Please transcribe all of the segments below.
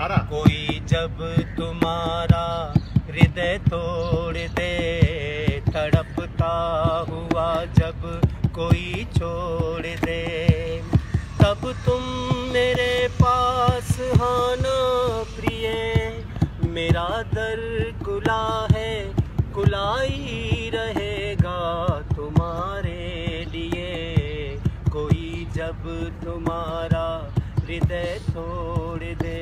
दोबारा। कोई जब तुम्हारा हृदय तोड़ दे, तड़पता हुआ जब कोई छोड़ दे, तब तुम मेरे पास आना प्रिय। मेरा दर खुला है, खुला ही रहेगा तुम्हारे लिए। कोई जब तुम्हारा हृदय तोड़ दे।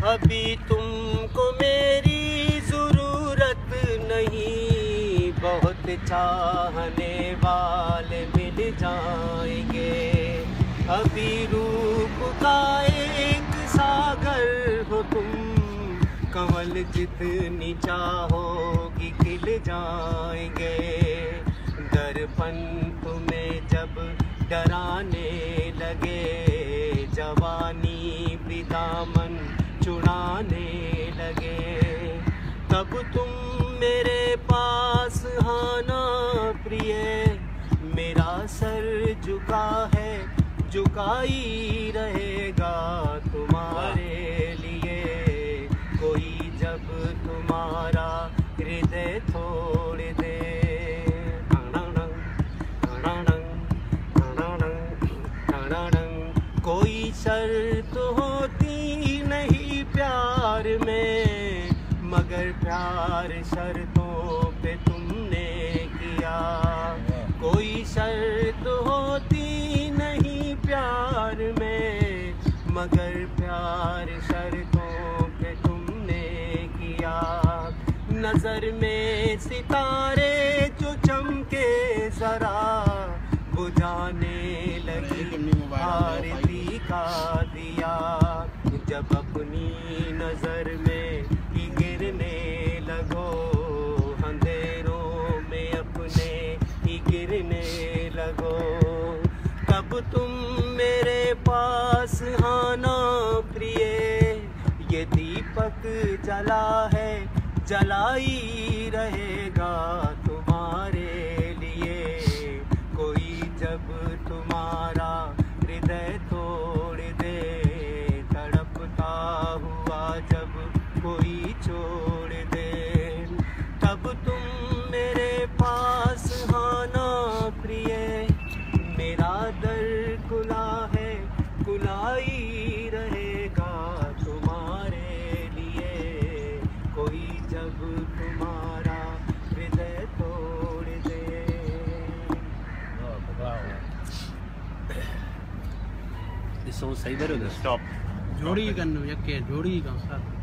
अभी तुमको मेरी जरूरत नहीं, बहुत चाहने वाले मिल जाएंगे। अभी रूप का एक सागर हो तुम, कमल जितनी चाहोगी खिल जाएंगे। दर्पण तुम्हें जब डराने लगे, जवानी भी दामन चुराने लगे, तब तुम मेरे पास आना प्रिय। मेरा सर झुका है, झुका ही रहेगा तुम्हारे लिए। कोई जब तुम्हारा हृदय तोड़ दे। कोई शर्त होती नहीं प्यार में, मगर प्यार शर्तों पे तुमने किया। कोई शर्त होती नहीं प्यार में, मगर प्यार शर्तों पे तुमने किया। नजर में सितारे जो चमके जरा, बुझाने लगी आरती का दिया। जब अपनी नजर में ही गिरने लगो, अंधेरों में अपने ही गिरने लगो, तब तुम मेरे पास आना प्रिय। ये दीपक जला है, जला ही रहेगा तुम्हारे लिए। कोई जब तुम्हारा हृदय तोड़ दे, तड़पता हुआ जब कोई छोड़ दे, तब तुम मेरे पास आना प्रिय। मेरा दर खुला है, खुला ही रहेगा तुम्हारे लिए। कोई जब तुम्हारा हृदय तोड़ दे। सही बरोबर। स्टॉप। जोड़ी करनो यके जोड़ी का साथ